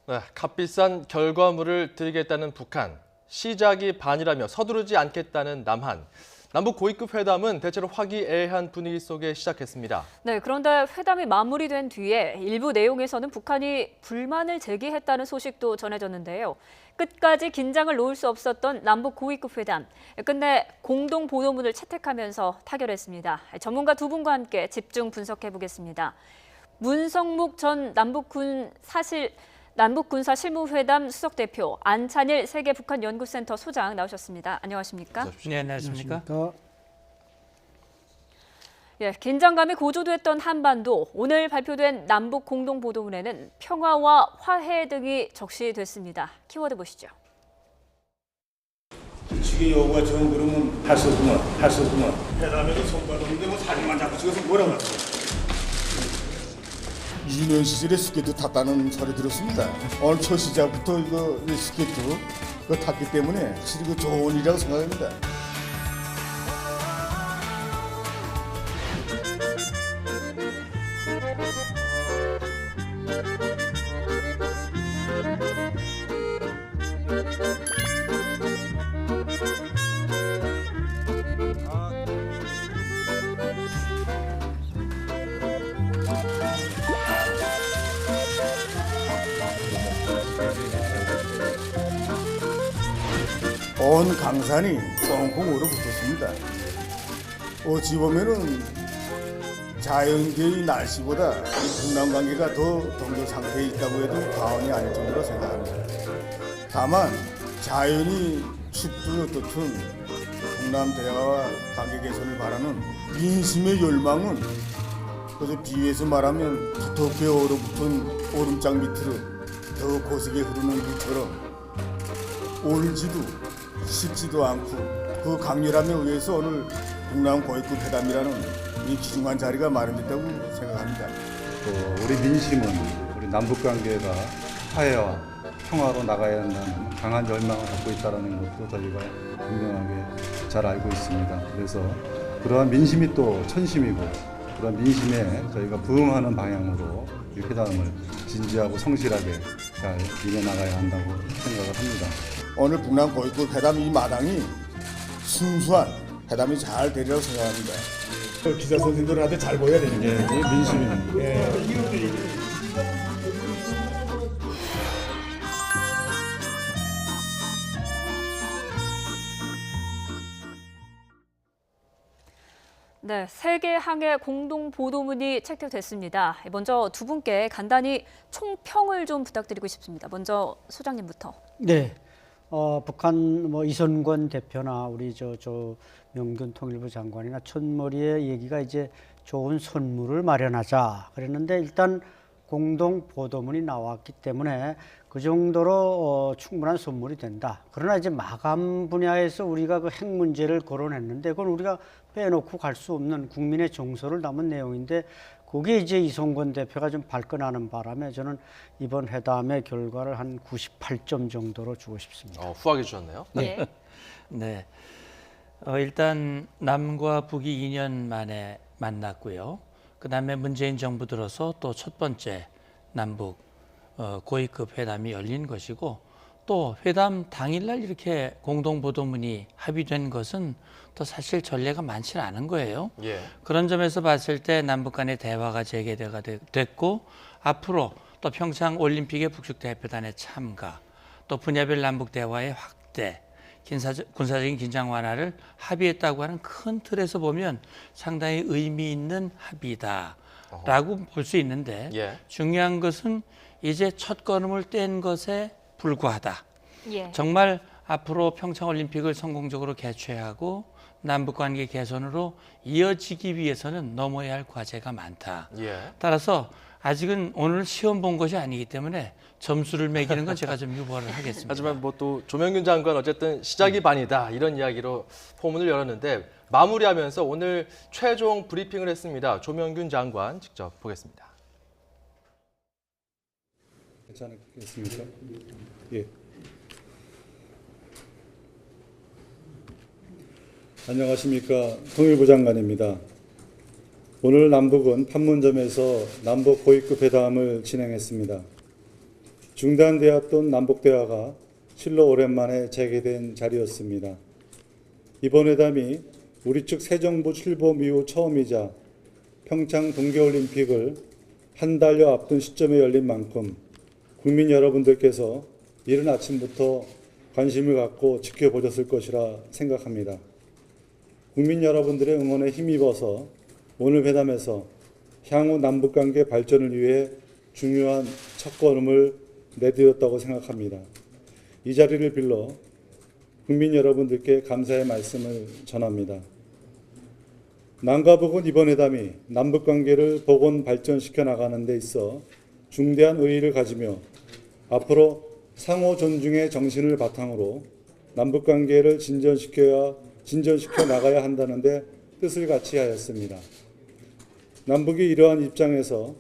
네, 값비싼 결과물을 들이겠다는 북한, 시작이 반이라며 서두르지 않겠다는 남한. 남북 고위급 회담은 대체로 화기애애한 분위기 속에 시작했습니다. 네, 그런데 회담이 마무리된 뒤에 일부 내용에서는 북한이 불만을 제기했다는 소식도 전해졌는데요. 끝까지 긴장을 놓을 수 없었던 남북 고위급 회담. 끝내 공동 보도문을 채택하면서 타결했습니다. 전문가 두 분과 함께 집중 분석해 보겠습니다. 문성묵 전 남북군사 실무회담 수석대표, 안찬일 세계북한연구센터 소장 나오셨습니다. 안녕하십니까? 네, 안녕하십니까? 예, 긴장감이 고조됐던 한반도. 오늘 발표된 남북 공동보도문에는 평화와 화해 등이 적시됐습니다. 키워드 보시죠. 측의 요구가 정 그러면 할 수 없구만. 회담에도 손발없는데 뭐 사진만 자꾸 찍어서 뭐라고 하지? 유년 시절에 스케이트 탔다는 소리 들었습니다. 오늘 첫 시작부터 이 스케이트 탔기 때문에 확실히 좋은 일이라고 생각합니다. 온 강산이 꽁꽁 얼어붙었습니다. 어찌 보면은 자연계의 날씨보다 북남 관계가 더 동조 상태에 있다고 해도 과언이 아닐 정도로 생각합니다. 다만 자연이 춥든 어떻든 북남 대화와 관계 개선을 바라는 민심의 열망은 그저 비유해서 말하면 두텁게 얼어붙은 얼음장 밑으로 더 거세게 흐르는 물처럼 올지도 식지도 않고 그 강렬함에 의해서 오늘 북남 고위급 회담이라는 이 귀중한 자리가 마련됐다고 생각합니다. 우리 민심은 우리 남북 관계가 화해와 평화로 나가야 한다는 강한 열망을 갖고 있다는 것도 저희가 분명하게 잘 알고 있습니다. 그래서 그러한 민심이 또 천심이고 그런 민심에 저희가 부응하는 방향으로 이 회담을 진지하고 성실하게 잘 이뤄나가야 한다고 생각을 합니다. 오늘 북남 고위급 회담 이 마당이 순수한 회담이 잘 되리라고 생각합니다. 기자 선생들한테 잘 보여야 되는 게 민심입니다. 네, 세계 항해 공동 보도문이 채택됐습니다. 먼저 두 분께 간단히 총평을 좀 부탁드리고 싶습니다. 먼저 소장님부터. 네, 북한 이선권 대표나 우리 명균 통일부 장관이나 첫머리의 얘기가 이제 좋은 선물을 마련하자 그랬는데 일단 공동 보도문이 나왔기 때문에 그 정도로 충분한 선물이 된다. 그러나 이제 마감 분야에서 우리가 그 핵 문제를 거론했는데 그건 우리가 빼놓고 갈 수 없는 국민의 정서를 담은 내용인데 거기에 이제 이성권 대표가 좀 발끈하는 바람에 저는 이번 회담의 결과를 한 98점 정도로 주고 싶습니다. 후하게 주셨네요. 네. 네. 일단 남과 북이 2년 만에 만났고요. 그다음에 문재인 정부 들어서 또 첫 번째 남북 고위급 회담이 열린 것이고 또 회담 당일날 이렇게 공동보도문이 합의된 것은 또 사실 전례가 많지는 않은 거예요. 예. 그런 점에서 봤을 때 남북 간의 대화가 재개가 됐고 앞으로 또 평창 올림픽의 북측 대표단의 참가 또 분야별 남북 대화의 확대 군사적인 긴장 완화를 합의했다고 하는 큰 틀에서 보면 상당히 의미 있는 합의다라고 볼 수 있는데 예. 중요한 것은 이제 첫 걸음을 뗀 것에 불과하다. 예. 정말 앞으로 평창올림픽을 성공적으로 개최하고 남북관계 개선으로 이어지기 위해서는 넘어야 할 과제가 많다. 예. 따라서 아직은 오늘 시험 본 것이 아니기 때문에 점수를 매기는 건 제가 좀 유보를 하겠습니다. 하지만 또 조명균 장관 어쨌든 시작이 반이다 이런 이야기로 포문을 열었는데 마무리하면서 오늘 최종 브리핑을 했습니다. 조명균 장관 직접 보겠습니다. 괜찮겠습니까? 예. 안녕하십니까. 통일부 장관입니다. 오늘 남북은 판문점에서 남북 고위급 회담을 진행했습니다. 중단되었던 남북대화가 실로 오랜만에 재개된 자리였습니다. 이번 회담이 우리 측 새 정부 출범 이후 처음이자 평창 동계올림픽을 한 달여 앞둔 시점에 열린 만큼 국민 여러분들께서 이른 아침부터 관심을 갖고 지켜보셨을 것이라 생각합니다. 국민 여러분들의 응원에 힘입어서 오늘 회담에서 향후 남북관계 발전을 위해 중요한 첫걸음을 내디뎠다고 생각합니다. 이 자리를 빌러 국민 여러분들께 감사의 말씀을 전합니다. 남과 북은 이번 회담이 남북관계를 복원 발전시켜 나가는 데 있어 중대한 의의를 가지며 앞으로 상호 존중의 정신을 바탕으로 남북관계를 진전시켜 나가야 한다는 데 뜻을 같이 하였습니다. 남북이 이러한 입장에서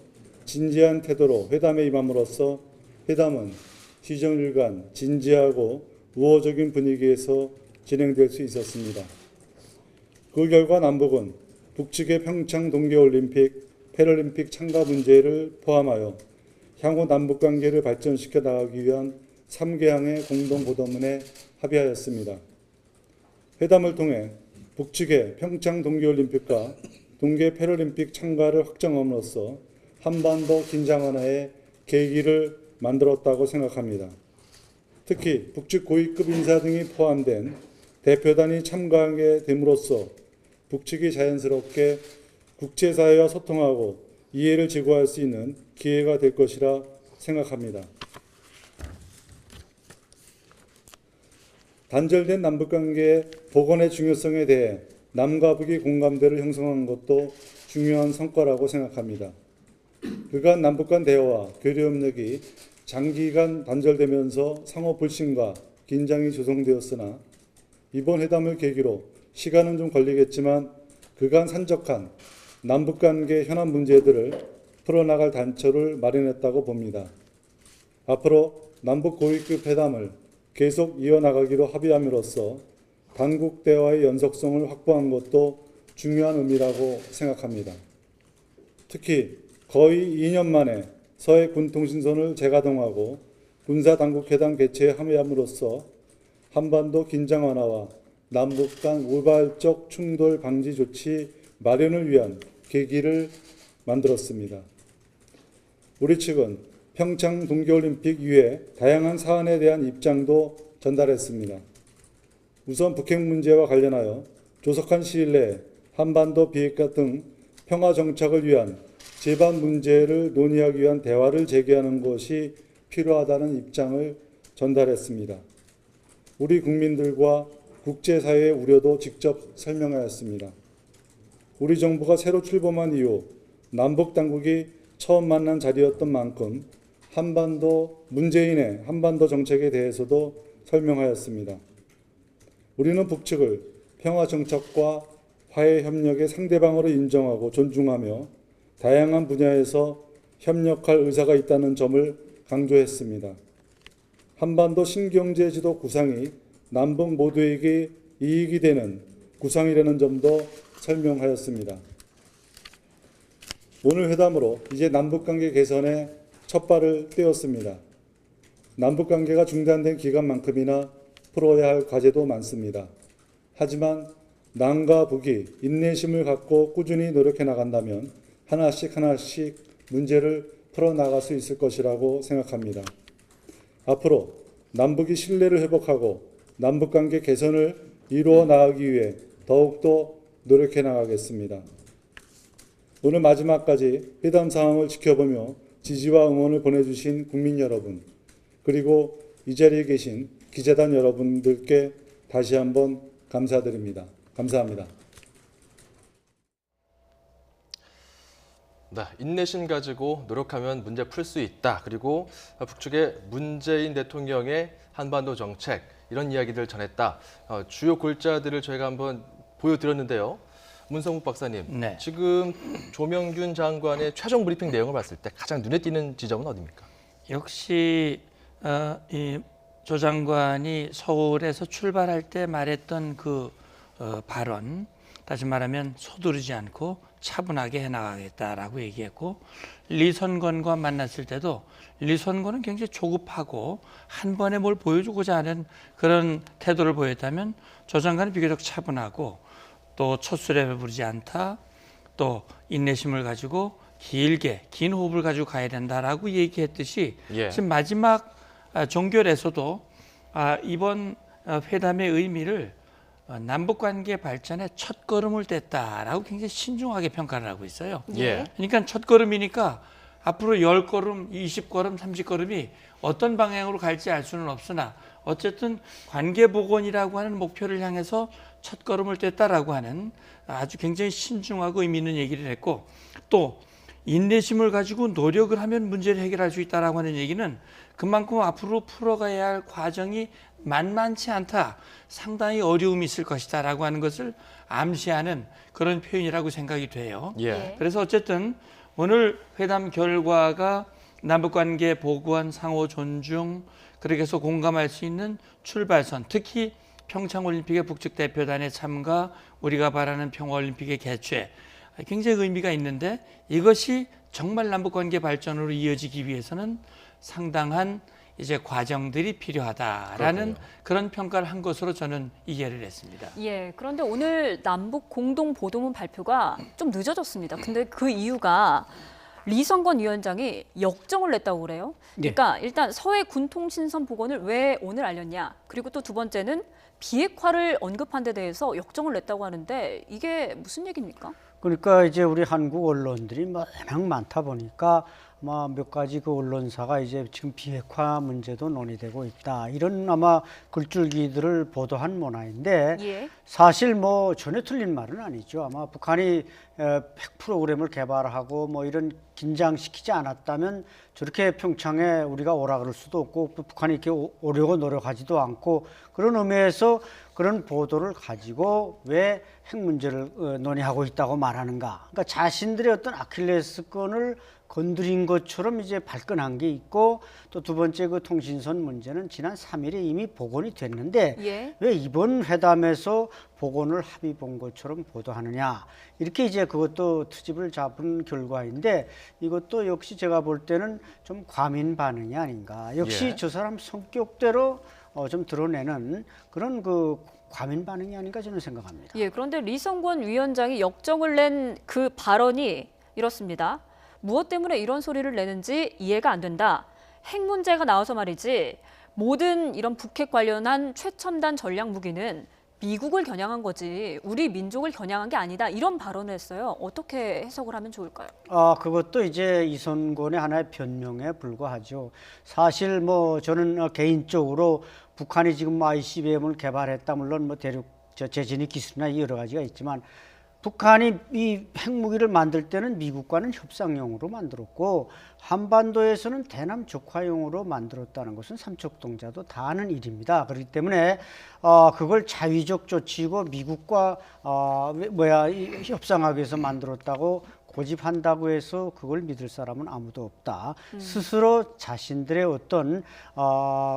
진지한 태도로 회담에 임함으로써 회담은 시정일관 진지하고 우호적인 분위기에서 진행될 수 있었습니다. 그 결과 남북은 북측의 평창 동계올림픽, 패럴림픽 참가 문제를 포함하여 향후 남북관계를 발전시켜 나가기 위한 3개항의 공동보도문에 합의하였습니다. 회담을 통해 북측의 평창 동계올림픽과 동계 패럴림픽 참가를 확정함으로써 한반도 긴장 완화의 계기를 만들었다고 생각합니다. 특히 북측 고위급 인사 등이 포함된 대표단이 참가하게 됨으로써 북측이 자연스럽게 국제사회와 소통하고 이해를 제고할 수 있는 기회가 될 것이라 생각합니다. 단절된 남북관계의 복원의 중요성에 대해 남과 북이 공감대를 형성한 것도 중요한 성과라고 생각합니다. 그간 남북 간 대화와 교류 협력이 장기간 단절되면서 상호 불신과 긴장이 조성되었으나 이번 회담을 계기로 시간은 좀 걸리겠지만 그간 산적한 남북관계 현안 문제들을 풀어나갈 단초를 마련했다고 봅니다. 앞으로 남북 고위급 회담을 계속 이어나가기로 합의함으로써 당국 대화의 연속성을 확보한 것도 중요한 의미라고 생각합니다. 특히 거의 2년 만에 서해 군통신선을 재가동하고 군사당국회담 개최에 합의함으로써 한반도 긴장 완화와 남북 간 우발적 충돌 방지 조치 마련을 위한 계기를 만들었습니다. 우리 측은 평창 동계올림픽 이외 다양한 사안에 대한 입장도 전달했습니다. 우선 북핵 문제와 관련하여 조속한 시일 내에 한반도 비핵화 등 평화 정착을 위한 제반 문제를 논의하기 위한 대화를 재개하는 것이 필요하다는 입장을 전달했습니다. 우리 국민들과 국제사회의 우려도 직접 설명하였습니다. 우리 정부가 새로 출범한 이후 남북 당국이 처음 만난 자리였던 만큼 문재인의 한반도 정책에 대해서도 설명하였습니다. 우리는 북측을 평화 정착과 화해 협력의 상대방으로 인정하고 존중하며 다양한 분야에서 협력할 의사가 있다는 점을 강조했습니다. 한반도 신경제 지도 구상이 남북 모두에게 이익이 되는 구상이라는 점도 설명하였습니다. 오늘 회담으로 이제 남북관계 개선에 첫 발을 떼었습니다. 남북관계가 중단된 기간만큼이나 풀어야 할 과제도 많습니다. 하지만 남과 북이 인내심을 갖고 꾸준히 노력해 나간다면 하나씩 문제를 풀어나갈 수 있을 것이라고 생각합니다. 앞으로 남북이 신뢰를 회복하고 남북관계 개선을 이루어 나가기 위해 더욱더 노력해 나가겠습니다. 오늘 마지막까지 회담 상황을 지켜보며 지지와 응원을 보내주신 국민 여러분, 그리고 이 자리에 계신 기자단 여러분들께 다시 한번 감사드립니다. 감사합니다. 네, 인내심 가지고 노력하면 문제 풀 수 있다. 그리고 북측의 문재인 대통령의 한반도 정책, 이런 이야기들 전했다. 주요 골자들을 저희가 한번 보여드렸는데요. 문성국 박사님, 네. 지금 조명균 장관의 최종 브리핑 내용을 봤을 때 가장 눈에 띄는 지점은 어디입니까? 역시 이 조 장관이 서울에서 출발할 때 말했던 그 발언, 다시 말하면 서두르지 않고 차분하게 해나가겠다라고 얘기했고 리선건과 만났을 때도 리선건은 굉장히 조급하고 한 번에 뭘 보여주고자 하는 그런 태도를 보였다면 조 장관은 비교적 차분하고 또 첫술에 배부르지 않다. 또 인내심을 가지고 길게 긴 호흡을 가지고 가야 된다라고 얘기했듯이 예. 지금 마지막 종결에서도 이번 회담의 의미를 남북관계 발전의 첫걸음을 뗐다라고 굉장히 신중하게 평가를 하고 있어요. 예. 그러니까 첫걸음이니까 앞으로 10걸음, 20걸음, 30걸음이 어떤 방향으로 갈지 알 수는 없으나 어쨌든 관계 복원이라고 하는 목표를 향해서 첫걸음을 뗐다라고 하는 아주 굉장히 신중하고 의미 있는 얘기를 했고 또 인내심을 가지고 노력을 하면 문제를 해결할 수 있다라고 하는 얘기는 그만큼 앞으로 풀어가야 할 과정이 만만치 않다. 상당히 어려움이 있을 것이다라고 하는 것을 암시하는 그런 표현이라고 생각이 돼요. 예. 그래서 어쨌든 오늘 회담 결과가 남북관계 복원, 상호 존중, 그렇게 해서 공감할 수 있는 출발선, 특히 평창올림픽의 북측 대표단의 참가, 우리가 바라는 평화올림픽의 개최, 굉장히 의미가 있는데 이것이 정말 남북관계 발전으로 이어지기 위해서는 상당한 이제 과정들이 필요하다라는 그렇군요. 그런 평가를 한 것으로 저는 이해를 했습니다. 예, 그런데 오늘 남북 공동 보도문 발표가 좀 늦어졌습니다. 근데 그 이유가 리성건 위원장이 역정을 냈다고 그래요. 그러니까 일단 서해 군통신선 복원을 왜 오늘 알렸냐. 그리고 또 두 번째는 비핵화를 언급한 데 대해서 역정을 냈다고 하는데 이게 무슨 얘기입니까? 그러니까 이제 우리 한국 언론들이 워낙 많다 보니까 아마 몇 가지 그 언론사가 이제 지금 비핵화 문제도 논의되고 있다. 이런 아마 글줄기들을 보도한 모양인데 예. 사실 뭐 전혀 틀린 말은 아니죠. 아마 북한이 핵 프로그램을 개발하고 뭐 이런 긴장시키지 않았다면 저렇게 평창에 우리가 오라 그럴 수도 없고 북한이 이렇게 오려고 노력하지도 않고 그런 의미에서 그런 보도를 가지고 왜 핵 문제를 논의하고 있다고 말하는가. 그러니까 자신들의 어떤 아킬레스건을 건드린 것처럼 이제 발끈한 게 있고 또 두 번째 그 통신선 문제는 지난 3일에 이미 복원이 됐는데 예. 왜 이번 회담에서 복원을 합의 본 것처럼 보도하느냐 이렇게 이제 그것도 트집을 잡은 결과인데 이것도 역시 제가 볼 때는 좀 과민 반응이 아닌가. 역시 예. 저 사람 성격대로 좀 드러내는 그런 그 과민 반응이 아닌가 저는 생각합니다. 예, 그런데 리성건 위원장이 역정을 낸 그 발언이 이렇습니다. 무엇 때문에 이런 소리를 내는지 이해가 안 된다. 핵 문제가 나와서 말이지 모든 이런 북핵 관련한 최첨단 전략 무기는 미국을 겨냥한 거지 우리 민족을 겨냥한 게 아니다. 이런 발언을 했어요. 어떻게 해석을 하면 좋을까요? 그것도 이제 이선권의 하나의 변명에 불과하죠. 사실 뭐 저는 개인적으로 북한이 지금 ICBM을 개발했다. 물론 뭐 대륙 재진입 기술이나 여러 가지가 있지만 북한이 이 핵무기를 만들 때는 미국과는 협상용으로 만들었고 한반도에서는 대남 적화용으로 만들었다는 것은 삼척동자도 다 아는 일입니다. 그렇기 때문에 그걸 자위적 조치고 미국과 협상하기 위해서 만들었다고 고집한다고 해서 그걸 믿을 사람은 아무도 없다. 스스로 자신들의 어떤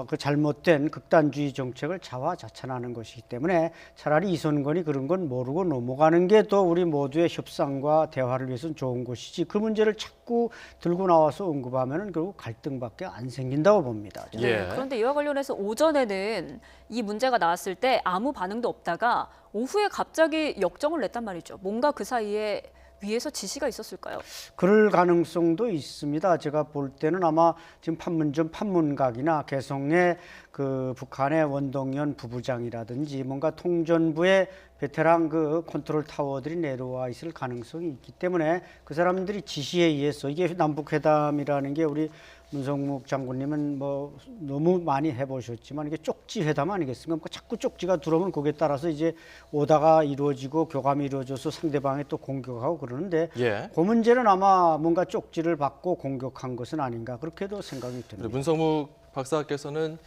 그 잘못된 극단주의 정책을 자화자찬하는 것이기 때문에 차라리 이선건이 그런 건 모르고 넘어가는 게 더 우리 모두의 협상과 대화를 위해서는 좋은 것이지 그 문제를 자꾸 들고 나와서 언급하면 결국 갈등밖에 안 생긴다고 봅니다. 저는. 예. 그런데 이와 관련해서 오전에는 이 문제가 나왔을 때 아무 반응도 없다가 오후에 갑자기 역정을 냈단 말이죠. 뭔가 그 사이에 위에서 지시가 있었을까요? 그럴 가능성도 있습니다. 제가 볼 때는 아마 지금 판문점 판문각이나 개성의 그 북한의 원동연 부부장이라든지 뭔가 통전부의 베테랑 그 컨트롤 타워들이 내려와 있을 가능성이 있기 때문에 그 사람들이 지시에 의해서 이게 남북 회담이라는 게 우리 문성묵 장군님은 뭐 너무 많이 해보셨지만 이게 쪽지 회담 아니겠습니까? 그러니까 자꾸 쪽지가 들어오면 거기에 따라서 이제 오다가 이루어지고 교감이 이루어져서 상대방이 또 공격하고 그러는데 예. 그 문제는 아마 뭔가 쪽지를 받고 공격한 것은 아닌가 그렇게도 생각이 듭니다. 문성묵 박사께서는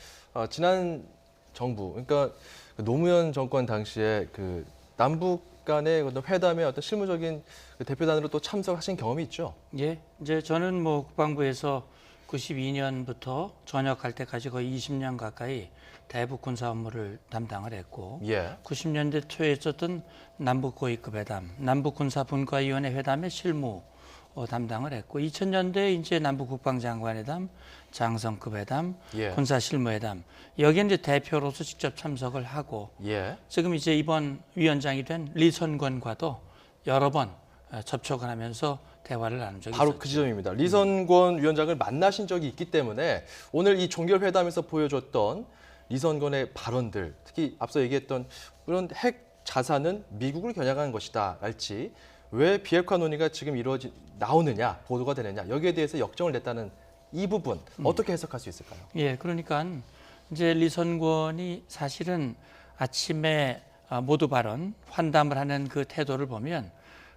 지난 정부, 그러니까 노무현 정권 당시에 그 남북 간의 어떤 회담의 어떤 실무적인 그 대표단으로 또 참석하신 경험이 있죠? 예, 이제 저는 뭐 국방부에서 92년부터 전역할 때까지 거의 20년 가까이 대북 군사 업무를 담당을 했고 예. 90년대 초에 있었던 남북 고위급 회담, 남북 군사 분과위원회 회담의 실무 담당을 했고 2000년대 이제 남북 국방장관회담, 장성급 회담, 예. 군사 실무회담 여기에 이제 대표로서 직접 참석을 하고 예. 지금 이제 이번 위원장이 된 리선권과도 여러 번 접촉을 하면서 대화를 나눈 적이 바로 있었죠. 그 지점입니다. 리선권 위원장을 만나신 적이 있기 때문에 오늘 이 종결회담에서 보여줬던 리선권의 발언들, 특히 앞서 얘기했던 그런 핵 자산은 미국을 겨냥한 것이다 랄지 왜 비핵화 논의가 지금 나오느냐, 보도가 되느냐 여기에 대해서 역정을 냈다는 이 부분 어떻게 해석할 수 있을까요? 예, 그러니까 이제 리선권이 사실은 아침에 모두 발언, 환담을 하는 그 태도를 보면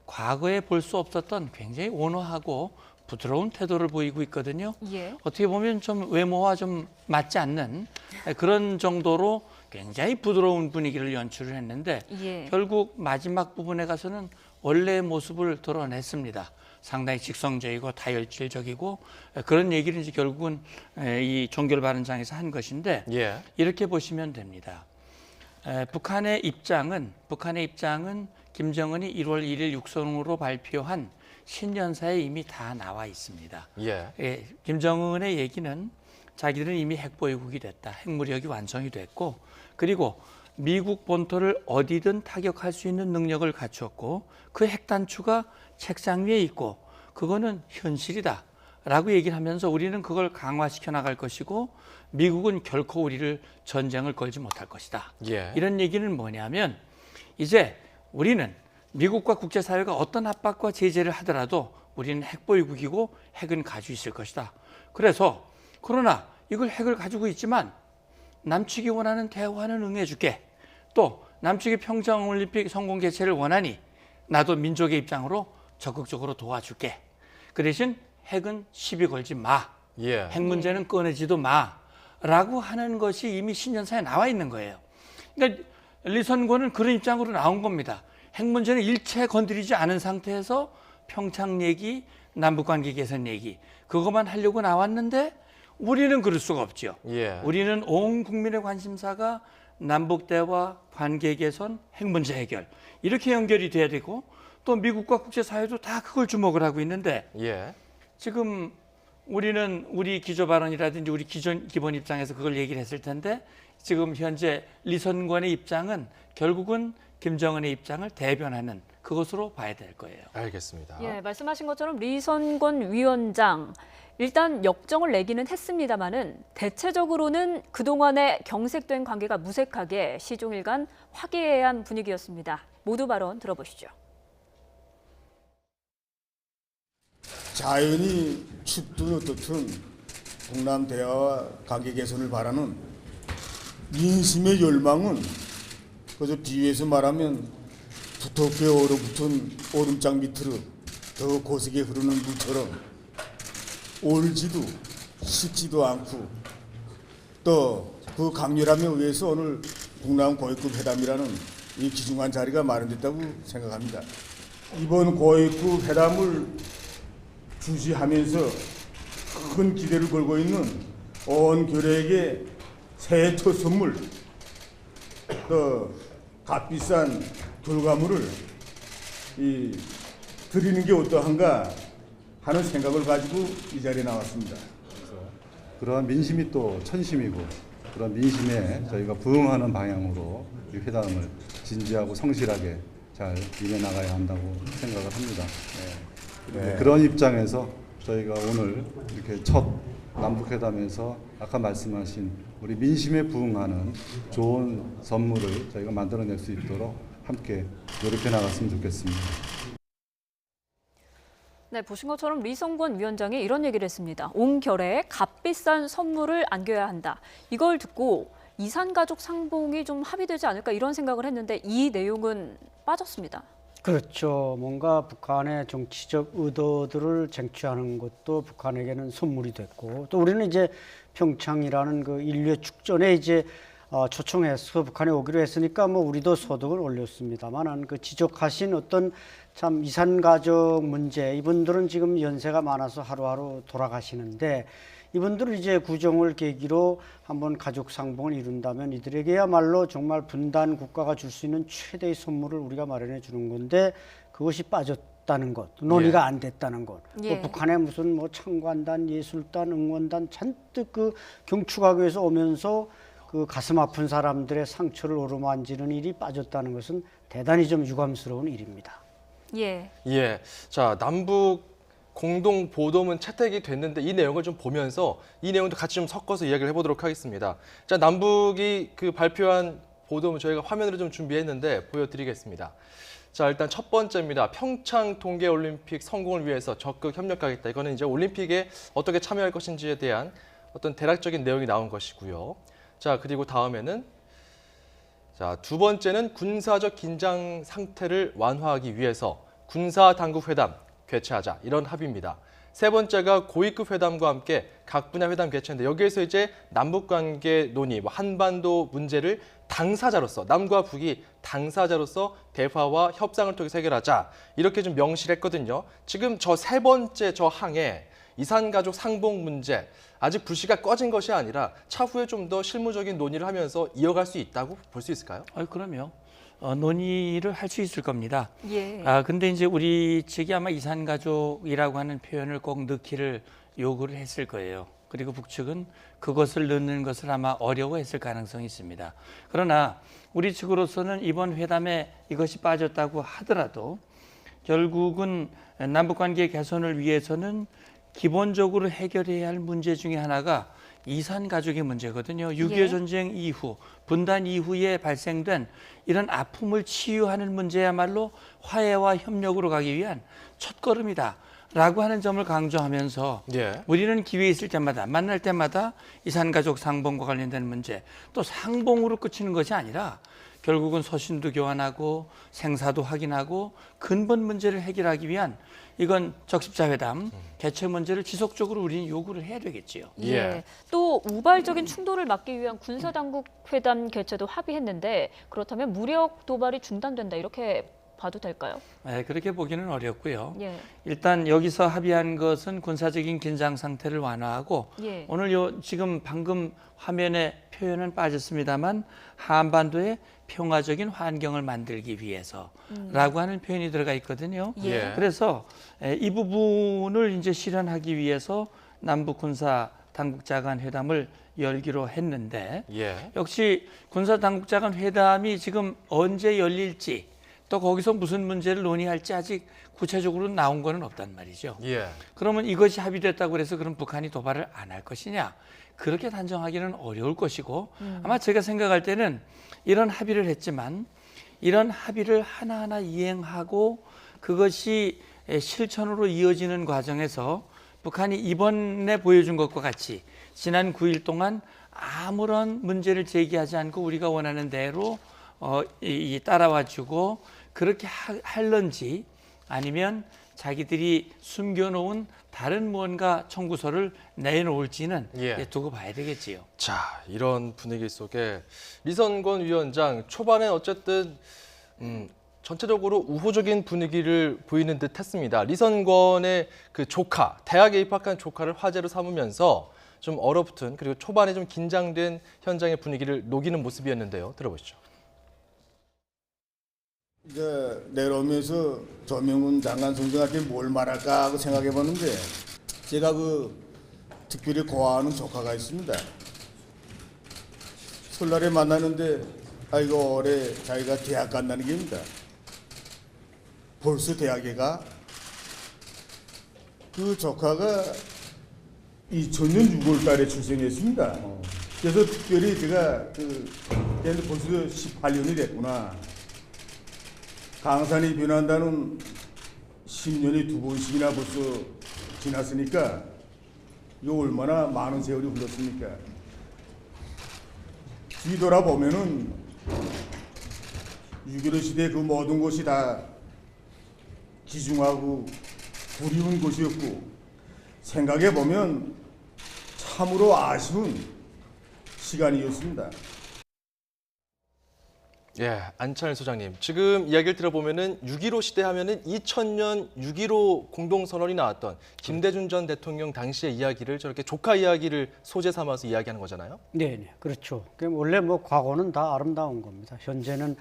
과거에 볼 수 없었던 굉장히 온화하고 부드러운 태도를 보이고 있거든요. 예. 어떻게 보면 좀 외모와 좀 맞지 않는 그런 정도로 굉장히 부드러운 분위기를 연출을 했는데 예. 결국 마지막 부분에 가서는 원래의 모습을 드러냈습니다. 상당히 직성적이고 다혈질적이고 그런 얘기를 이제 결국은 이 종결 발언장에서 한 것인데 예. 이렇게 보시면 됩니다. 북한의 입장은 김정은이 1월 1일 육성으로 발표한 신년사에 이미 다 나와 있습니다. 예. 김정은의 얘기는 자기들은 이미 핵보유국이 됐다. 핵무력이 완성이 됐고 그리고 미국 본토를 어디든 타격할 수 있는 능력을 갖추었고 그 핵단추가 책상 위에 있고 그거는 현실이다. 라고 얘기를 하면서 우리는 그걸 강화시켜 나갈 것이고 미국은 결코 우리를 전쟁을 걸지 못할 것이다. 예. 이런 얘기는 뭐냐면 이제 우리는 미국과 국제사회가 어떤 압박과 제재를 하더라도 우리는 핵보유국이고 핵은 가지고 있을 것이다. 그래서 그러나 이걸 핵을 가지고 있지만 남측이 원하는 대화는 응해줄게. 또 남측이 평창올림픽 성공 개최를 원하니 나도 민족의 입장으로 적극적으로 도와줄게. 그 대신 핵은 시비 걸지 마. 예. 핵 문제는 꺼내지도 마. 라고 하는 것이 이미 신년사에 나와 있는 거예요. 그러니까 리선권은 그런 입장으로 나온 겁니다. 핵 문제는 일체 건드리지 않은 상태에서 평창 얘기, 남북관계 개선 얘기 그것만 하려고 나왔는데 우리는 그럴 수가 없죠. 예. 우리는 온 국민의 관심사가 남북 대화, 관계 개선, 핵 문제 해결 이렇게 연결이 돼야 되고 또 미국과 국제사회도 다 그걸 주목을 하고 있는데 예. 지금 우리는 우리 기조 발언이라든지 우리 기본 입장에서 그걸 얘기를 했을 텐데 지금 현재 리선권의 입장은 결국은 김정은의 입장을 대변하는 그것으로 봐야 될 거예요. 알겠습니다. 예, 말씀하신 것처럼 리선권 위원장 일단 역정을 내기는 했습니다마는 대체적으로는 그동안의 경색된 관계가 무색하게 시종일관 화기애애한 분위기였습니다. 모두 발언 들어보시죠. 자연히 춥든 어떻든 동남 대화와 관계 개선을 바라는 민심의 열망은 그저 비유해서 말하면 두텁게 얼어붙은 얼음장 밑으로 더 고세게 흐르는 물처럼 얼지도 식지도 않고 또 그 강렬함에 의해서 오늘 북남 고위급 회담이라는 이 귀중한 자리가 마련됐다고 생각합니다. 이번 고위급 회담을 주시하면서 큰 기대를 걸고 있는 온 교례에게 새해 첫 선물 또 값비싼 결과물을 드리는 게 어떠한가 하는 생각을 가지고 이 자리에 나왔습니다. 그러한 민심이 또 천심이고 그런 민심에 저희가 부응하는 방향으로 이 회담을 진지하고 성실하게 잘 이뤄 나가야 한다고 생각을 합니다. 네. 그런 입장에서 저희가 오늘 이렇게 첫 남북회담에서 아까 말씀하신 우리 민심에 부응하는 좋은 선물을 저희가 만들어낼 수 있도록 함께 노력해 나갔으면 좋겠습니다. 네, 보신 것처럼 리선권 위원장이 이런 얘기를 했습니다. 온 결에 값비싼 선물을 안겨야 한다. 이걸 듣고 이산가족 상봉이 좀 합의되지 않을까 이런 생각을 했는데 이 내용은 빠졌습니다. 그렇죠. 뭔가 북한의 정치적 의도들을 쟁취하는 것도 북한에게는 선물이 됐고 또 우리는 이제 평창이라는 그 인류의 축전에 이제 초청해서 북한에 오기로 했으니까 뭐 우리도 소득을 올렸습니다만은 그 지적하신 어떤 참 이산가족 문제 이분들은 지금 연세가 많아서 하루하루 돌아가시는데 이분들은 이제 구정을 계기로 한번 가족 상봉을 이룬다면 이들에게야말로 정말 분단 국가가 줄 수 있는 최대의 선물을 우리가 마련해 주는 건데 그것이 빠졌다는 것, 논의가 안 됐다는 것. 예. 또 북한에 무슨 뭐 창관단, 예술단, 응원단 잔뜩 그 경축하기위해서 오면서 그 가슴 아픈 사람들의 상처를 어루만지는 일이 빠졌다는 것은 대단히 좀 유감스러운 일입니다. 예. 예. 자, 남북 공동 보도문 채택이 됐는데 이 내용을 좀 보면서 이 내용도 같이 좀 섞어서 이야기를 해보도록 하겠습니다. 자, 남북이 그 발표한 보도문 저희가 화면으로 좀 준비했는데 보여드리겠습니다. 자, 일단 첫 번째입니다. 평창 동계올림픽 성공을 위해서 적극 협력하겠다. 이거는 이제 올림픽에 어떻게 참여할 것인지에 대한 어떤 대략적인 내용이 나온 것이고요. 자, 그리고 다음에는 자, 두 번째는 군사적 긴장 상태를 완화하기 위해서 군사 당국 회담 개최하자 이런 합의입니다. 세 번째가 고위급 회담과 함께 각 분야 회담 개최인데 여기에서 이제 남북 관계 논의, 뭐 한반도 문제를 당사자로서 남과 북이 당사자로서 대화와 협상을 통해서 해결하자 이렇게 좀 명시를 했거든요. 지금 저 세 번째 저 항에 이산가족 상봉 문제 아직 불씨가 꺼진 것이 아니라 차후에 좀 더 실무적인 논의를 하면서 이어갈 수 있다고 볼 수 있을까요? 그럼요. 논의를 할 수 있을 겁니다. 예. 근데 이제 우리 측이 아마 이산가족이라고 하는 표현을 꼭 넣기를 요구를 했을 거예요. 그리고 북측은 그것을 넣는 것을 아마 어려워했을 가능성이 있습니다. 그러나 우리 측으로서는 이번 회담에 이것이 빠졌다고 하더라도 결국은 남북관계 개선을 위해서는 기본적으로 해결해야 할 문제 중에 하나가 이산가족의 문제거든요. 6.25 예. 전쟁 이후, 분단 이후에 발생된 이런 아픔을 치유하는 문제야말로 화해와 협력으로 가기 위한 첫걸음이다. 라고 하는 점을 강조하면서 예. 우리는 기회 있을 때마다 만날 때마다 이산가족 상봉과 관련된 문제 또 상봉으로 그치는 것이 아니라 결국은 서신도 교환하고 생사도 확인하고 근본 문제를 해결하기 위한 이건 적십자회담 개최 문제를 지속적으로 우리는 요구를 해야 되겠지요. 예. 또 우발적인 충돌을 막기 위한 군사당국 회담 개최도 합의했는데 그렇다면 무력 도발이 중단된다 이렇게 봐도 될까요? 네, 그렇게 보기는 어렵고요. 예. 일단 여기서 합의한 것은 군사적인 긴장 상태를 완화하고 예. 오늘 지금 방금 화면에 표현은 빠졌습니다만 한반도에 평화적인 환경을 만들기 위해서라고 하는 표현이 들어가 있거든요. 예. 그래서 이 부분을 이제 실현하기 위해서 남북 군사 당국자 간 회담을 열기로 했는데 예. 역시 군사 당국자 간 회담이 지금 언제 열릴지 또 거기서 무슨 문제를 논의할지 아직 구체적으로 나온 거는 없단 말이죠. 예. 그러면 이것이 합의됐다고 해서 그럼 북한이 도발을 안 할 것이냐? 그렇게 단정하기는 어려울 것이고 아마 제가 생각할 때는 이런 합의를 했지만 이런 합의를 하나하나 이행하고 그것이 실천으로 이어지는 과정에서 북한이 이번에 보여준 것과 같이 지난 9일 동안 아무런 문제를 제기하지 않고 우리가 원하는 대로 따라와주고 그렇게 할런지 아니면 자기들이 숨겨놓은 다른 무언가 청구서를 내놓을지는 예. 두고 봐야 되겠지요. 자, 이런 분위기 속에 리선권 위원장 초반에 어쨌든 전체적으로 우호적인 분위기를 보이는 듯 했습니다. 리선권의 그 조카, 대학에 입학한 조카를 화제로 삼으면서 좀 얼어붙은 그리고 초반에 좀 긴장된 현장의 분위기를 녹이는 모습이었는데요. 들어보시죠. 이제 내려오면서 조명훈 장관 선생한테 뭘 말할까 하고 생각해 봤는데 제가 그 특별히 고아하는 조카가 있습니다. 설날에 만나는데 아이고 올해 자기가 대학 간다는 게입니다. 벌써 대학에 가? 그 조카가 2000년 6월 달에 출생했습니다. 그래서 특별히 제가 걔는 벌써 18년이 됐구나. 강산이 변한다는 10년이 2번씩이나 벌써 지났으니까 이거 얼마나 많은 세월이 흘렀습니까? 뒤돌아보면은 6.25 시대 그 모든 것이 다 기중하고 그리운 것이었고 생각해보면 참으로 아쉬운 시간이었습니다. 예, 안찬일 소장님. 지금 이야기를 들어보면은 6.15 시대 하면은 2000년 6.15 공동선언이 나왔던 김대중 전 대통령 당시의 이야기를 저렇게 조카 이야기를 소재 삼아서 이야기하는 거잖아요. 네, 그렇죠. 원래 뭐 과거는 다 아름다운 겁니다. 현재는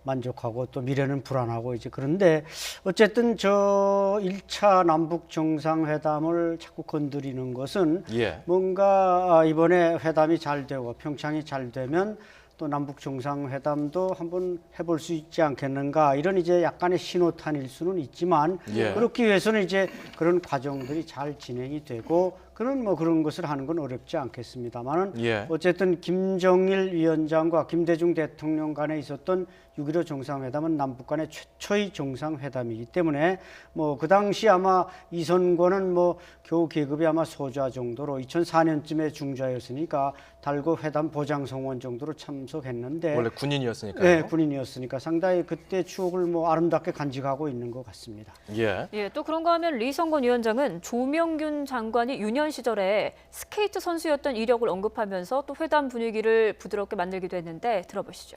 만족하고 또 미래는 불안하고 이제 그런데 어쨌든 저 1차 남북 정상회담을 자꾸 건드리는 것은 예. 뭔가 이번에 회담이 잘 되고 평창이 잘 되면 또 남북 정상회담도 한번 해볼 수 있지 않겠는가 이런 이제 약간의 신호탄일 수는 있지만 예. 그렇기 위해서는 이제 그런 과정들이 잘 진행이 되고 그런 것을 하는 건 어렵지 않겠습니다만은 예. 어쨌든 김정일 위원장과 김대중 대통령 간에 있었던 6.15 정상회담은 남북 간의 최초의 정상회담이기 때문에 뭐 그 당시 아마 이선권은 뭐 겨우 계급이 아마 소좌 정도로 2004년쯤에 중좌였으니까 달고 회담 보장성원 정도로 참석했는데 원래 군인이었으니까요. 네, 군인이었으니까 상당히 그때 추억을 뭐 아름답게 간직하고 있는 것 같습니다. 예. 예, 또 그런가 하면 리성건 위원장은 조명균 장관이 유년 시절에 스케이트 선수였던 이력을 언급하면서 또 회담 분위기를 부드럽게 만들기도 했는데 들어보시죠.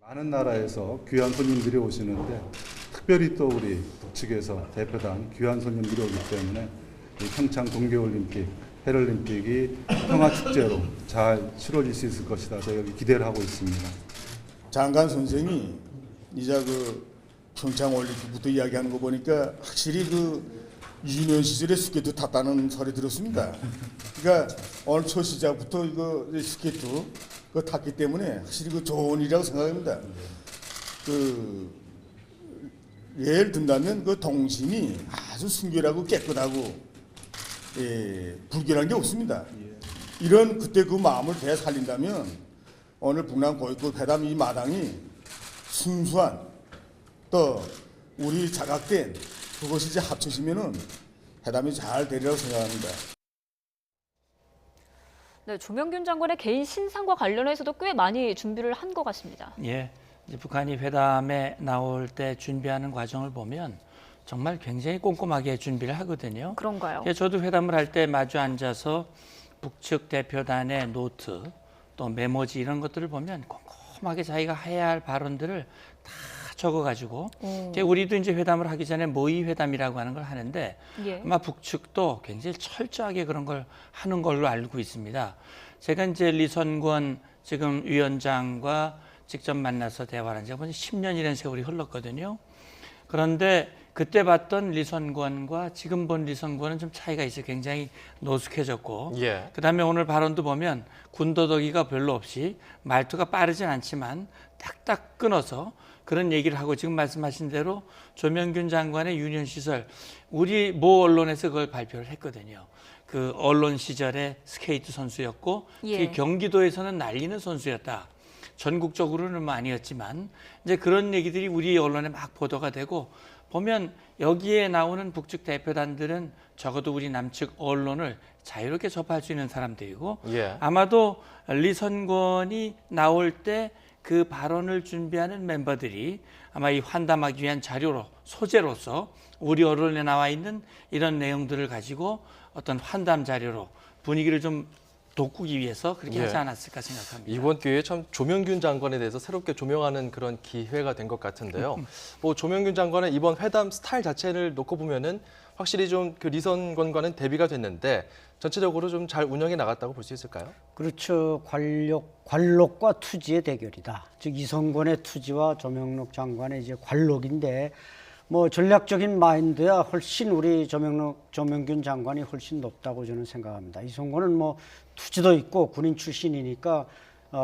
많은 나라에서 귀한 손님들이 오시는데 특별히 또 우리 북측에서 대표단 귀한 손님들이 오기 때문에 이 평창 동계올림픽, 패럴림픽이 평화축제로 잘 치러질 수 있을 것이다. 저희가 기대를 하고 있습니다. 장관 선생이 이제 그 평창 올림픽부터 이야기하는 거 보니까 확실히 그 유년 시절에 스케이트 탔다는 소리 들었습니다. 그러니까 오늘 첫 시작부터 이거 스케이트 그 탔기 때문에 확실히 그 좋은 일이라고 생각합니다. 그 예를 든다면 그 동심이 아주 순결하고 깨끗하고 불결한 게 없습니다. 이런 그때 그 마음을 되살린다면 오늘 북남 고위급 회담 이 마당이 순수한 또 우리 자각된 그것이 이제 합쳐지면은 회담이 잘 되리라고 생각합니다. 네, 조명균 장관의 개인 신상과 관련해서도 꽤 많이 준비를 한 것 같습니다. 예, 이제 북한이 회담에 나올 때 준비하는 과정을 보면 정말 굉장히 꼼꼼하게 준비를 하거든요. 그런가요? 예, 저도 회담을 할 때 마주 앉아서 북측 대표단의 노트 또 메모지 이런 것들을 보면 꼼꼼하게 자기가 해야 할 발언들을 다 적어가지고 우리도 이제 회담을 하기 전에 모의 회담이라고 하는 걸 하는데 예. 아마 북측도 굉장히 철저하게 그런 걸 하는 걸로 알고 있습니다. 제가 이제 리선권 지금 위원장과 직접 만나서 대화를 한 지가 10년이라는 세월이 흘렀거든요. 그런데 그때 봤던 리선권과 지금 본 리선권은 좀 차이가 있어요. 굉장히 노숙해졌고 예. 그다음에 오늘 발언도 보면 군더더기가 별로 없이 말투가 빠르진 않지만 딱딱 끊어서 그런 얘기를 하고 지금 말씀하신 대로 조명균 장관의 유년 시절 우리 모 언론에서 그걸 발표를 했거든요. 그 언론 시절에 스케이트 선수였고 예. 그 경기도에서는 날리는 선수였다. 전국적으로는 아니었지만 이제 그런 얘기들이 우리 언론에 막 보도가 되고 보면 여기에 나오는 북측 대표단들은 적어도 우리 남측 언론을 자유롭게 접할 수 있는 사람들이고 예. 아마도 리선권이 나올 때 그 발언을 준비하는 멤버들이 아마 이 환담하기 위한 자료로 소재로서 우리 언론에 나와 있는 이런 내용들을 가지고 어떤 환담 자료로 분위기를 좀 돋구기 위해서 그렇게 예. 하지 않았을까 생각합니다. 이번 기회에 참 조명균 장관에 대해서 새롭게 조명하는 그런 기회가 된 것 같은데요. 뭐 조명균 장관의 이번 회담 스타일 자체를 놓고 보면은 확실히 좀 그 리선권과는 대비가 됐는데 전체적으로 좀 잘 운영해 나갔다고 볼 수 있을까요? 그렇죠. 관록과 투지의 대결이다. 즉 이성권의 투지와 조명록 장관의 이제 관록인데 뭐 전략적인 마인드야 훨씬 우리 조명균 장관이 훨씬 높다고 저는 생각합니다. 이성권은 뭐 투지도 있고 군인 출신이니까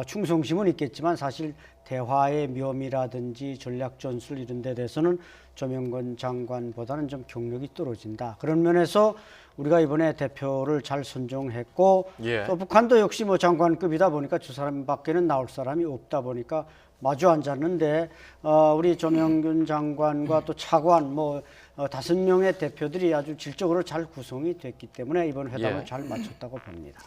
충성심은 있겠지만 사실 대화의 묘미라든지 전략 전술 이런 데 대해서는 조명근 장관보다는 좀 경력이 떨어진다. 그런 면에서 우리가 이번에 대표를 잘 선정했고 예. 또 북한도 역시 뭐 장관급이다 보니까 두 사람밖에는 나올 사람이 없다 보니까 마주 앉았는데 우리 조명균 장관과 또 차관 뭐 5명의 대표들이 아주 질적으로 잘 구성이 됐기 때문에 이번 회담을 예. 잘 마쳤다고 봅니다.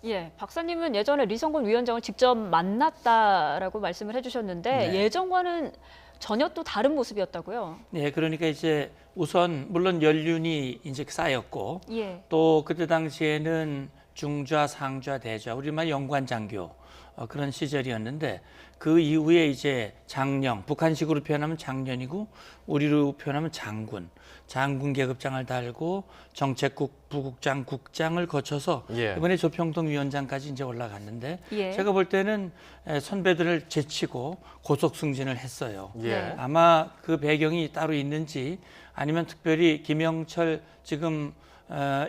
예, 박사님은 예전에 리성건 위원장을 직접 만났다라고 말씀을 해주셨는데 네. 예전과는 전혀 또 다른 모습이었다고요? 네, 그러니까 이제 우선 물론 연륜이 이제 쌓였고 예. 또 그때 당시에는 중좌, 상좌, 대좌, 우리말 영관 장교 그런 시절이었는데 그 이후에 이제 장령, 북한식으로 표현하면 장년이고 우리로 표현하면 장군, 장군 계급장을 달고 정책국, 부국장, 국장을 거쳐서 예. 이번에 조평통 위원장까지 이제 올라갔는데 예. 제가 볼 때는 선배들을 제치고 고속 승진을 했어요. 예. 네. 아마 그 배경이 따로 있는지 아니면 특별히 김영철 지금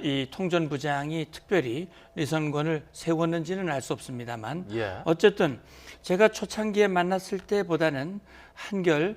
이 통전부장이 특별히 리선권을 세웠는지는 알 수 없습니다만 예. 어쨌든 제가 초창기에 만났을 때보다는 한결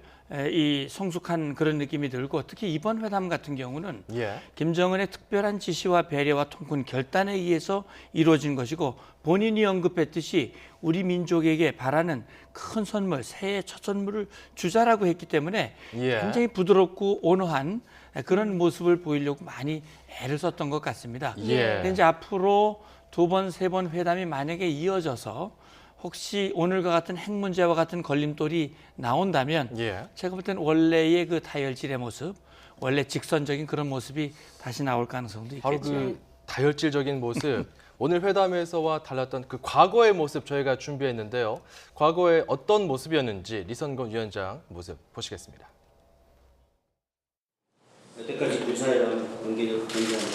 이 성숙한 그런 느낌이 들고 특히 이번 회담 같은 경우는 예. 김정은의 특별한 지시와 배려와 통큰 결단에 의해서 이루어진 것이고 본인이 언급했듯이 우리 민족에게 바라는 큰 선물, 새해 첫 선물을 주자라고 했기 때문에 예. 굉장히 부드럽고 온화한 그런 모습을 보이려고 많이 애를 썼던 것 같습니다. 예. 근데 이제 앞으로 두 번, 세 번 회담이 만약에 이어져서 혹시 오늘과 같은 핵 문제와 같은 걸림돌이 나온다면 예. 제가 볼 때는 원래의 그 다혈질의 모습, 원래 직선적인 그런 모습이 다시 나올 가능성도 바로 있겠죠. 그 다혈질적인 모습, 오늘 회담에서와 달랐던 그 과거의 모습 저희가 준비했는데요. 과거에 어떤 모습이었는지 리선권 위원장 모습 보시겠습니다. 여태까지 군사회담 관계적 변경과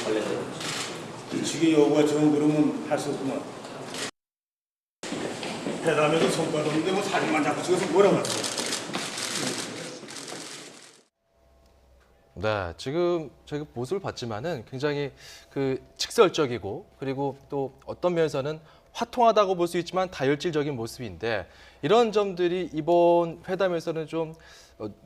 관련된 일식의 여부가 정그러면 할 수 없구만. 회담에도 손바닥인데 뭐 사진만 자꾸 찍어서 뭐라고 하지? 네, 지금 저희가 모습을 봤지만은 굉장히 그 직설적이고 그리고 또 어떤 면에서는 화통하다고 볼 수 있지만 다혈질적인 모습인데 이런 점들이 이번 회담에서는 좀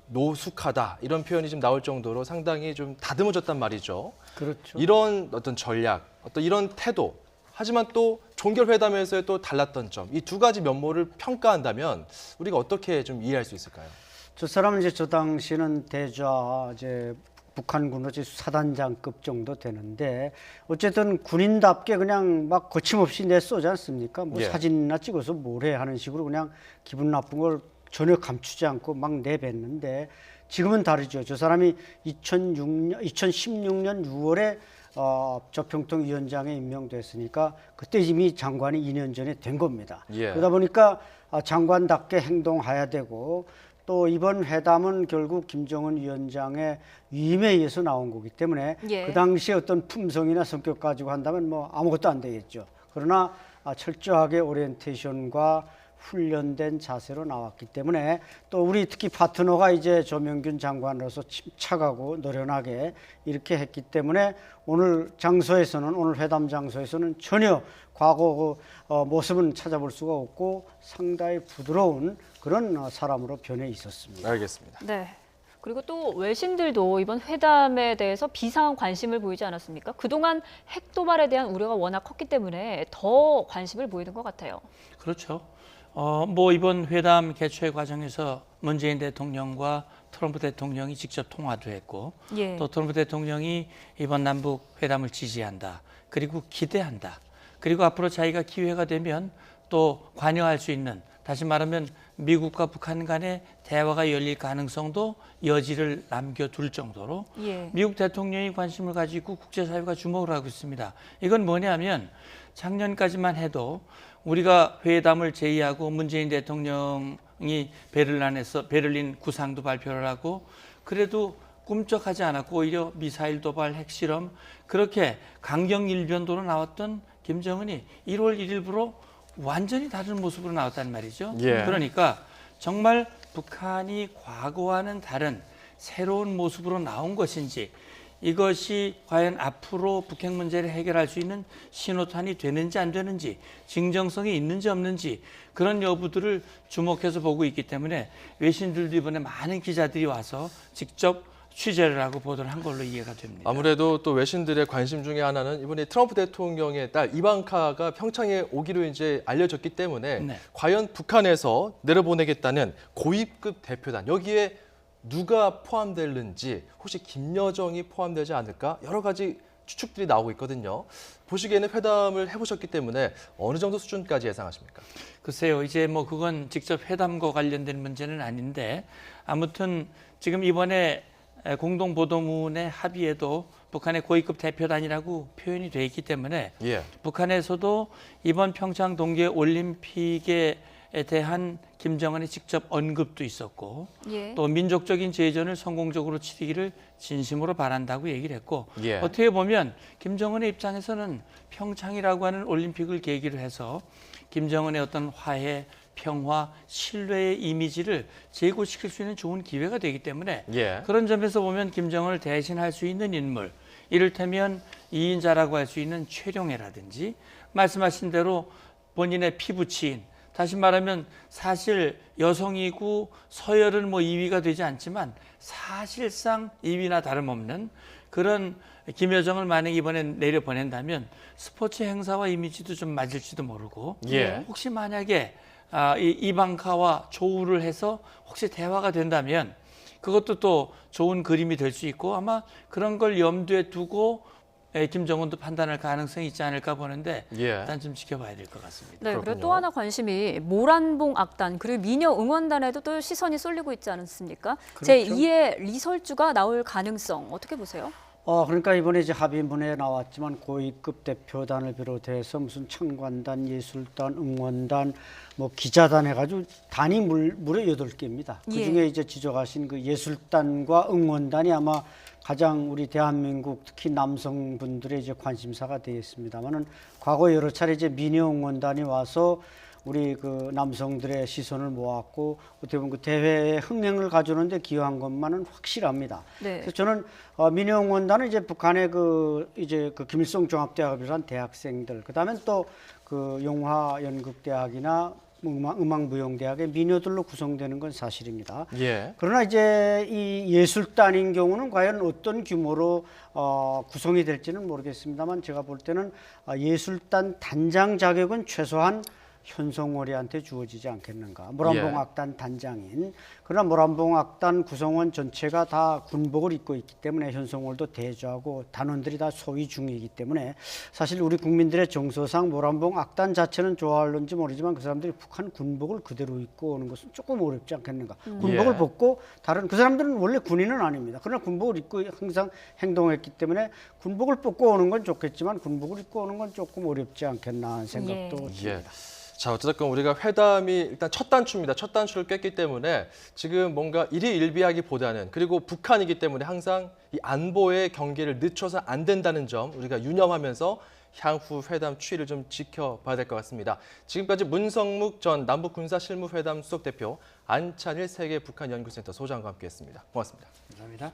노숙하다 이런 표현이 좀 나올 정도로 상당히 좀 다듬어졌단 말이죠. 그렇죠. 이런 어떤 전략, 어떤 이런 태도, 하지만 또 종결 회담에서의 또 달랐던 점, 이 두 가지 면모를 평가한다면 우리가 어떻게 좀 이해할 수 있을까요? 저 사람은 이제 저 당시는 대좌 이제 북한군으로 사단장급 정도 되는데 어쨌든 군인답게 그냥 막 거침없이 내쏘지 않습니까? 뭐 예. 사진이나 찍어서 뭐래 하는 식으로 그냥 기분 나쁜 걸 전혀 감추지 않고 막 내뱉는데 지금은 다르죠. 저 사람이 2016년 6월에 조평통 위원장에 임명됐으니까 그때 이미 장관이 2년 전에 된 겁니다. 예. 그러다 보니까 장관답게 행동해야 되고 또 이번 회담은 결국 김정은 위원장의 위임에 의해서 나온 거기 때문에 예. 그 당시에 어떤 품성이나 성격 가지고 한다면 뭐 아무것도 안 되겠죠. 그러나 철저하게 오리엔테이션과 훈련된 자세로 나왔기 때문에 또 우리 특히 파트너가 이제 조명균 장관으로서 침착하고 노련하게 이렇게 했기 때문에 오늘 장소에서는 오늘 회담 장소에서는 전혀 과거 모습은 찾아볼 수가 없고 상당히 부드러운 그런 사람으로 변해 있었습니다. 알겠습니다. 네. 그리고 또 외신들도 이번 회담에 대해서 비상한 관심을 보이지 않았습니까? 그동안 핵 도발에 대한 우려가 워낙 컸기 때문에 더 관심을 보이는 것 같아요. 그렇죠. 뭐 이번 회담 개최 과정에서 문재인 대통령과 트럼프 대통령이 직접 통화도 했고 예. 또 트럼프 대통령이 이번 남북 회담을 지지한다. 그리고 기대한다. 그리고 앞으로 자기가 기회가 되면 또 관여할 수 있는 다시 말하면 미국과 북한 간의 대화가 열릴 가능성도 여지를 남겨둘 정도로 예. 미국 대통령이 관심을 가지고 국제사회가 주목을 하고 있습니다. 이건 뭐냐면 작년까지만 해도 우리가 회담을 제의하고 문재인 대통령이 베를린 구상도 발표를 하고 그래도 꿈쩍하지 않았고 오히려 미사일 도발, 핵실험 그렇게 강경 일변도로 나왔던 김정은이 1월 1일부로 완전히 다른 모습으로 나왔단 말이죠. 예. 그러니까 정말 북한이 과거와는 다른 새로운 모습으로 나온 것인지 이것이 과연 앞으로 북핵 문제를 해결할 수 있는 신호탄이 되는지 안 되는지 진정성이 있는지 없는지 그런 여부들을 주목해서 보고 있기 때문에 외신들도 이번에 많은 기자들이 와서 직접 취재를 하고 보도를 한 걸로 이해가 됩니다. 아무래도 또 외신들의 관심 중에 하나는 이번에 트럼프 대통령의 딸 이방카가 평창에 오기로 이제 알려졌기 때문에 네. 과연 북한에서 내려보내겠다는 고위급 대표단 여기에 누가 포함될는지 혹시 김여정이 포함되지 않을까 여러 가지 추측들이 나오고 있거든요. 보시기에는 회담을 해보셨기 때문에 어느 정도 수준까지 예상하십니까? 글쎄요, 이제 뭐 그건 직접 회담과 관련된 문제는 아닌데 아무튼 지금 이번에 공동 보도문의 합의에도 북한의 고위급 대표단이라고 표현이 돼 있기 때문에 예. 북한에서도 이번 평창 동계 올림픽에 대한 김정은의 직접 언급도 있었고 예. 또 민족적인 재전을 성공적으로 치르기를 진심으로 바란다고 얘기를 했고 예. 어떻게 보면 김정은의 입장에서는 평창이라고 하는 올림픽을 계기로 해서 김정은의 어떤 화해, 평화, 신뢰의 이미지를 제고시킬 수 있는 좋은 기회가 되기 때문에 예. 그런 점에서 보면 김정은을 대신할 수 있는 인물, 이를테면 이인자라고 할 수 있는 최룡해라든지 말씀하신 대로 본인의 피부치인, 다시 말하면 사실 여성이고 서열은 뭐 2위가 되지 않지만 사실상 2위나 다름없는 그런 김여정을 만약 이번엔 내려보낸다면 스포츠 행사와 이미지도 좀 맞을지도 모르고 예. 혹시 만약에 이방카와 조우를 해서 혹시 대화가 된다면 그것도 또 좋은 그림이 될 수 있고 아마 그런 걸 염두에 두고 김정은도 판단할 가능성이 있지 않을까 보는데 예. 일단 좀 지켜봐야 될 것 같습니다. 네, 그리고 그렇군요. 또 하나 관심이 모란봉 악단 그리고 미녀 응원단에도 또 시선이 쏠리고 있지 않습니까? 그렇죠. 제2의 리설주가 나올 가능성 어떻게 보세요? 그러니까 이번에 이제 합의문에 나왔지만 고위급 대표단을 비롯해서 무슨 청관단, 예술단, 응원단, 뭐 기자단 해가지고 단이 무려 8개입니다. 그 중에 예. 이제 지적하신 그 예술단과 응원단이 아마 가장 우리 대한민국 특히 남성분들의 이제 관심사가 되겠습니다만은 과거 여러 차례 이제 미녀 응원단이 와서 우리 그 남성들의 시선을 모았고 어떻게 보면 그 대회의 흥행을 가져오는데 기여한 것만은 확실합니다. 네. 그래서 저는 민영원단은 이제 북한의 그 김일성 종합대학을 비롯한 대학생들, 그다음에 또 그 용화연극대학이나 음악무용대학의 미녀들로 구성되는 건 사실입니다. 예. 그러나 이제 이 예술단인 경우는 과연 어떤 규모로 구성이 될지는 모르겠습니다만 제가 볼 때는 예술단 단장 자격은 최소한 현송월이한테 주어지지 않겠는가. 모란봉악단 단장인. 그러나 모란봉악단 구성원 전체가 다 군복을 입고 있기 때문에 현송월도 대조하고 단원들이 다 소위 중이기 때문에 사실 우리 국민들의 정서상 모란봉악단 자체는 좋아할런지 모르지만 그 사람들이 북한 군복을 그대로 입고 오는 것은 조금 어렵지 않겠는가. 군복을 예. 벗고 다른 그 사람들은 원래 군인은 아닙니다. 그러나 군복을 입고 항상 행동했기 때문에 군복을 벗고 오는 건 좋겠지만 군복을 입고 오는 건 조금 어렵지 않겠나 하는 생각도 예. 듭니다. 자, 어쨌든 우리가 회담이 일단 첫 단추입니다. 첫 단추를 깼기 때문에 지금 뭔가 일희일비하기보다는 그리고 북한이기 때문에 항상 이 안보의 경계를 늦춰서 안 된다는 점 우리가 유념하면서 향후 회담 추이를 좀 지켜봐야 될 것 같습니다. 지금까지 문성묵 전 남북군사실무회담 수석대표, 안찬일 세계 북한연구센터 소장과 함께했습니다. 고맙습니다. 감사합니다.